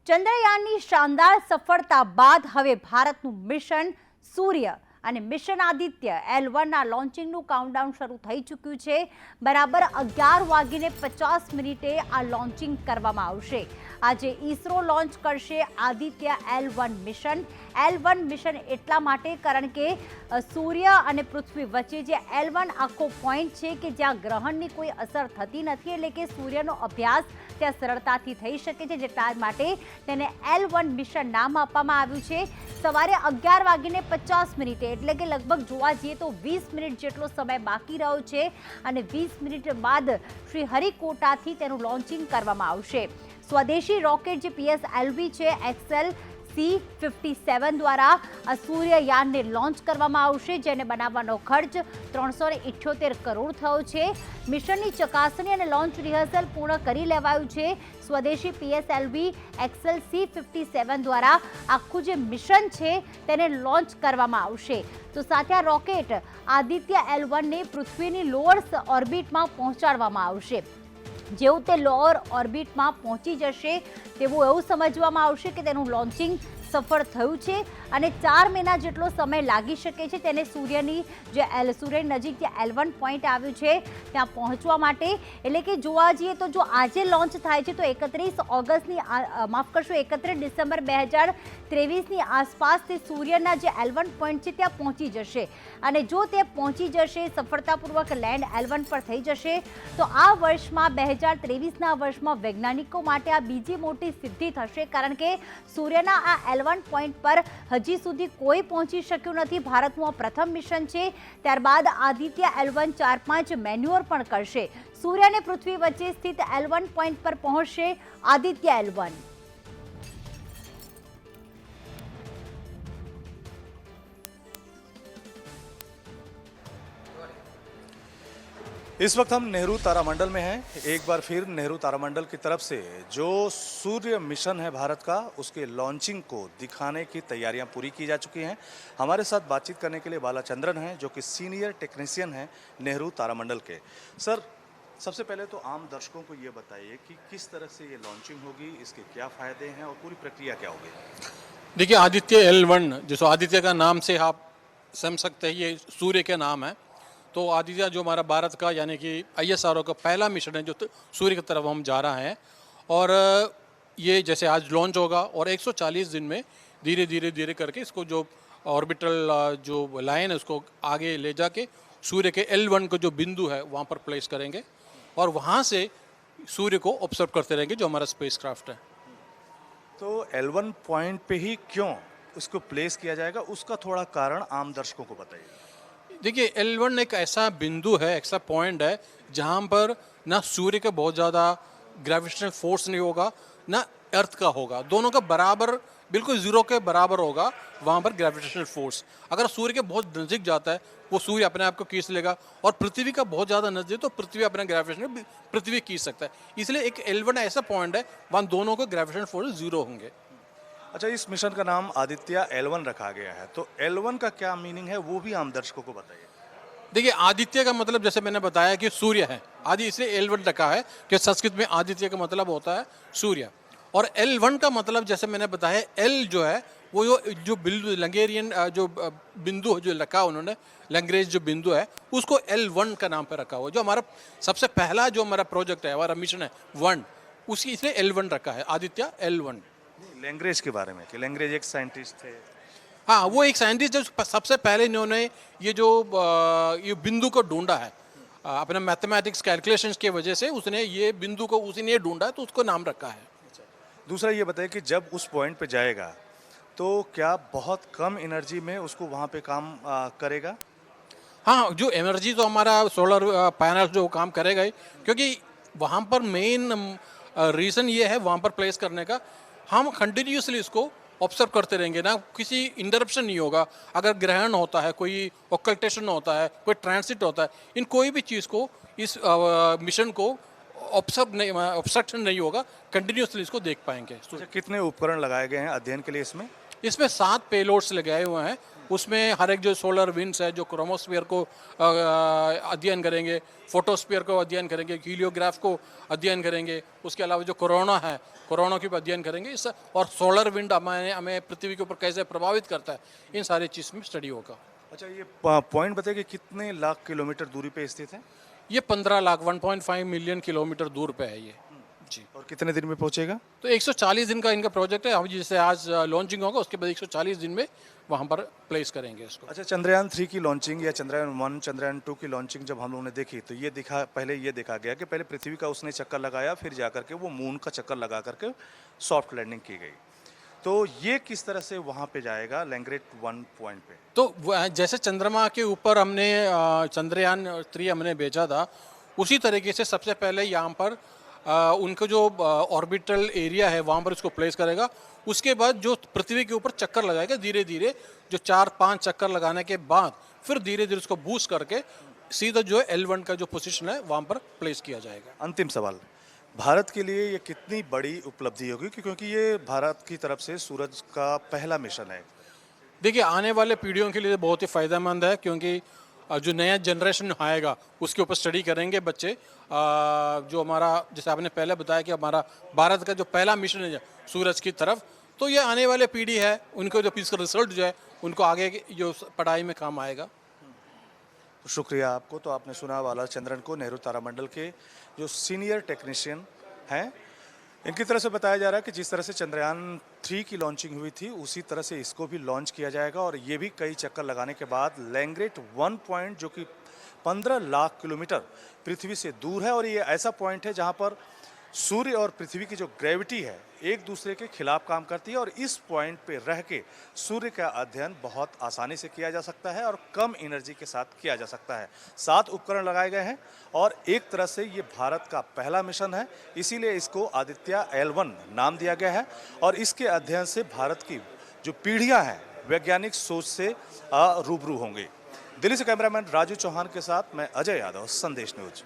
ચંદ્રયાનની શાનદાર સફળતા બાદ હવે ભારતનું મિશન સૂર્ય અને મિશન આદિત્ય L1ના લોન્ચિંગનું કાઉન્ટડાઉન શરૂ થઈ ચૂક્યું છે। બરાબર 11:50 આ લોન્ચિંગ કરવામાં આવશે। આજે ઈસરો લોન્ચ કરશે Aditya L1 mission. L1 mission એટલા માટે કારણ કે સૂર્ય અને પૃથ્વી વચ્ચે જે L1 આખો પોઈન્ટ છે કે જ્યાં ગ્રહણની કોઈ અસર થતી નથી, એટલે કે સૂર્યનો અભ્યાસ ત્યાં સરળતાથી થઈ શકે છે, જેટલા માટે તેને L1 મિશન નામ આપવામાં આવ્યું છે। સવારે 11:50 એટલે કે લગભગ જોવા જઈએ તો 20 મિનિટ જેટલો સમય બાકી રહ્યો છે અને 20 મિનિટ બાદ શ્રી હરિકોટાથી તેનું લોન્ચિંગ કરવામાં આવશે। સ્વદેશી રોકેટ જે PSLV છે XLC-57 દ્વારા આ સૂર્યયાનને લોન્ચ કરવામાં આવશે, જેને બનાવવાનો ખર્ચ 378 કરોડ થયો છે। મિશનની ચકાસણી અને લોન્ચ રિહર્સલ પૂર્ણ કરી લેવાયું છે। સ્વદેશી PSLV XLC-57 દ્વારા આખું જે મિશન છે તેને લોન્ચ કરવામાં આવશે। તો સાથે આ રોકેટ આદિત્ય L1ને પૃથ્વીની લોઅર ઓર્બિટમાં પહોંચાડવામાં આવશે। જેવું તે લોઅર ઓર્બિટમાં પહોંચી જશે તેવું એવું સમજવામાં આવશે કે તેનું લોન્ચિંગ સફળ થયું છે અને 4 મહિના જેટલો સમય લાગી શકે છે તેને સૂર્યની નજીક જે L1 પોઈન્ટ આવ્યું છે ત્યાં પહોંચવા માટે। એટલે કે જોવા જઈએ તો જો આજે લોન્ચ થાય છે તો 31 ડિસેમ્બર 2023ની આસપાસ તે સૂર્યના જે L1 પોઈન્ટ છે ત્યાં પહોંચી જશે અને જો તે પહોંચી જશે, સફળતાપૂર્વક લેન્ડ L1 પર થઈ જશે તો આ વર્ષમાં 2023ના વર્ષમાં વૈજ્ઞાનિકો માટે આ બીજી મોટી સિદ્ધિ થશે, કારણ કે સૂર્યના આ L1 પોઈન્ટ પર હજી સુધી કોઈ પહોંચી શક્યું નથી। ભારતનું આ પ્રથમ મિશન છે। ત્યારબાદ આદિત્ય L1 4-5 મેન્યુઅર પણ કરશે। સૂર્ય અને પૃથ્વી વચ્ચે સ્થિત L1 પોઈન્ટ પર પહોંચશે આદિત્ય L1। इस वक्त हम नेहरू तारामंडल में हैं। एक बार फिर नेहरू तारामंडल की तरफ से जो सूर्य मिशन है भारत का, उसके लॉन्चिंग को दिखाने की तैयारियां पूरी की जा चुकी हैं। हमारे साथ बातचीत करने के लिए बालाचंद्रन हैं, जो कि सीनियर टेक्नीशियन हैं नेहरू तारामंडल के। सर, सबसे पहले तो आम दर्शकों को ये बताइए कि किस तरह से ये लॉन्चिंग होगी, इसके क्या फ़ायदे हैं और पूरी प्रक्रिया क्या होगी। देखिए, आदित्य L1, जिसको आदित्य का नाम से आप समझ सकते हैं, ये सूर्य के नाम है। तो आदित्य जो हमारा भारत का यानी कि ISRO का पहला मिशन है जो सूर्य की तरफ हम जा रहा है, और ये जैसे आज लॉन्च होगा और 140 दिन में धीरे धीरे करके इसको जो ऑर्बिटल जो लाइन है उसको आगे ले जाके सूर्य के L1 को जो बिंदु है वहाँ पर प्लेस करेंगे और वहाँ से सूर्य को ऑब्जर्व करते रहेंगे जो हमारा स्पेसक्राफ्ट है। तो L1 पॉइंट पे ही क्यों उसको प्लेस किया जाएगा, उसका थोड़ा कारण आम दर्शकों को बताइए। देखिए, L1 एक ऐसा बिंदु है, ऐसा पॉइंट है जहाँ पर ना सूर्य का बहुत ज़्यादा ग्रेविटेशनल फोर्स नहीं होगा, ना अर्थ का होगा, दोनों का बराबर बिल्कुल जीरो के बराबर होगा वहाँ पर ग्रेविटेशनल फोर्स। अगर सूर्य के बहुत नज़दीक जाता है वो सूर्य अपने आप को खींच लेगा, और पृथ्वी का बहुत ज़्यादा नज़दीक तो पृथ्वी अपना ग्रेविटेशन पृथ्वी खींच सकता है। इसलिए एक L1 ऐसा पॉइंट है वहाँ दोनों के ग्रेविटेशनल फोर्स जीरो होंगे। अच्छा, इस मिशन का नाम आदित्य L1 रखा गया है, तो L1 का क्या मीनिंग है वो भी आम दर्शकों को बताइए। देखिए, आदित्य का मतलब जैसे मैंने बताया कि सूर्य है, आदि इसलिए L1 रखा है कि संस्कृत में आदित्य का मतलब होता है सूर्य, और L1 का मतलब जैसे मैंने बताया L जो है वो जो बिंदु लंगेरियन जो बिंदु जो रखा उन्होंने लैंग्रेज जो बिंदु है उसको L1 का नाम पर रखा हुआ। जो हमारा सबसे पहला जो हमारा प्रोजेक्ट है, हमारा मिशन है 1, उसकी इसलिए L1 रखा है, आदित्य L1। लैंग्रेज के बारे में कि लैंग्रेज एक साइंटिस्ट थे। हाँ, वो एक साइंटिस्ट जो सबसे पहले इन्होंने ये जो ये बिंदु को ढूंढा है अपने मैथमेटिक्स कैलकुलेशंस की वजह से, उसने ये बिंदु को उसी ने ढूंढा है तो उसको नाम रखा है। दूसरा ये बताइए कि जब उस पॉइंट पे जाएगा तो क्या बहुत कम एनर्जी में उसको वहाँ पे काम करेगा। हाँ, जो एनर्जी तो हमारा सोलर पैनल जो काम करेगा ही, क्योंकि वहाँ पर मेन रीज़न ये है वहाँ पर प्लेस करने का, हम कंटिन्यूसली इसको ऑब्जर्व करते रहेंगे ना, किसी इंटरप्शन नहीं होगा। अगर ग्रहण होता है, कोई ऑकल्टेशन होता है, कोई ट्रांसिट होता है, इन कोई भी चीज़ को इस मिशन को ऑब्स्ट्रक्शन नहीं होगा, कंटिन्यूसली इसको देख पाएंगे। अच्छा, कितने उपकरण लगाए गए हैं अध्ययन के लिए इसमें? इसमें 7 पेलोड्स लगाए हुए हैं उसमें हर एक जो सोलर विंड्स है, जो क्रोमोस्फीयर को अध्ययन करेंगे, फोटोस्फीयर को अध्ययन करेंगे, हीलियोग्राफ को अध्ययन करेंगे, उसके अलावा जो कोरोना है, कोरोना की भी अध्ययन करेंगे इस, और सोलर विंड हमें पृथ्वी के ऊपर कैसे प्रभावित करता है, इन सारी चीज़ में स्टडी होगा। अच्छा, ये पॉइंट बताइए कि कितने लाख किलोमीटर दूरी पे स्थित है ये 15 लाख 1.5 मिलियन किलोमीटर दूर पे है ये जी। और कितने दिन में पहुंचेगा? तो 140 दिन का इनका प्रोजेक्ट है। अब जैसे आज लॉन्चिंग होगा, उसके बाद 140 दिन में वहाँ पर प्लेस करेंगे इसको। अच्छा, चंद्रयान 3 की लॉन्चिंग या चंद्रयान 1, चंद्रयान 2 की लॉन्चिंग जब हम लोगों ने देखी तो पहले ये देखा गया कि पहले पृथ्वी का उसने चक्कर लगाया, फिर जा करके वो मून का चक्कर लगा करके सॉफ्ट लैंडिंग की गई। तो ये किस तरह से वहाँ पे जाएगा लैंग्रेट 1 पॉइंट पे? तो जैसे चंद्रमा के ऊपर हमने चंद्रयान 3 हमने भेजा था, उसी तरीके से सबसे पहले यहाँ पर उनको जो ऑर्बिटल एरिया है वहाँ पर उसको प्लेस करेगा। उसके बाद जो पृथ्वी के ऊपर चक्कर लगाएगा, धीरे धीरे जो 4-5 चक्कर लगाने के बाद फिर धीरे धीरे उसको बूस्ट करके सीधा जो है L1 का जो पोजीशन है वहाँ पर प्लेस किया जाएगा। अंतिम सवाल, भारत के लिए ये कितनी बड़ी उपलब्धि होगी, क्योंकि ये भारत की तरफ से सूरज का पहला मिशन है? देखिए, आने वाले पीढ़ियों के लिए बहुत ही फ़ायदेमंद है, क्योंकि जो नया जनरेशन आएगा उसके ऊपर स्टडी करेंगे बच्चे। जो हमारा, जैसे आपने पहले बताया कि हमारा भारत का जो पहला मिशन है सूरज की तरफ, तो ये आने वाले पीढ़ी है, उनको जो इसका रिजल्ट जो है उनको आगे जो पढ़ाई में काम आएगा। तो शुक्रिया आपको। तो आपने सुना बाला चंद्रन को, नेहरू तारामंडल के जो सीनियर टेक्नीशियन हैं, इनकी तरफ से बताया जा रहा है कि जिस तरह से चंद्रयान 3 की लॉन्चिंग हुई थी उसी तरह से इसको भी लॉन्च किया जाएगा, और ये भी कई चक्कर लगाने के बाद लैंग्रेट 1 पॉइंट जो कि 15 लाख किलोमीटर पृथ्वी से दूर है, और ये ऐसा पॉइंट है जहाँ पर सूर्य और पृथ्वी की जो ग्रेविटी है एक दूसरे के खिलाफ काम करती है, और इस पॉइंट पे रह के सूर्य का अध्ययन बहुत आसानी से किया जा सकता है और कम एनर्जी के साथ किया जा सकता है। 7 उपकरण लगाए गए हैं और एक तरह से ये भारत का पहला मिशन है, इसीलिए इसको आदित्य L1 नाम दिया गया है, और इसके अध्ययन से भारत की जो पीढ़ियां हैं वैज्ञानिक सोच से रूबरू होंगी। दिल्ली से कैमरामैन राजू चौहान के साथ मैं अजय यादव, संदेश न्यूज।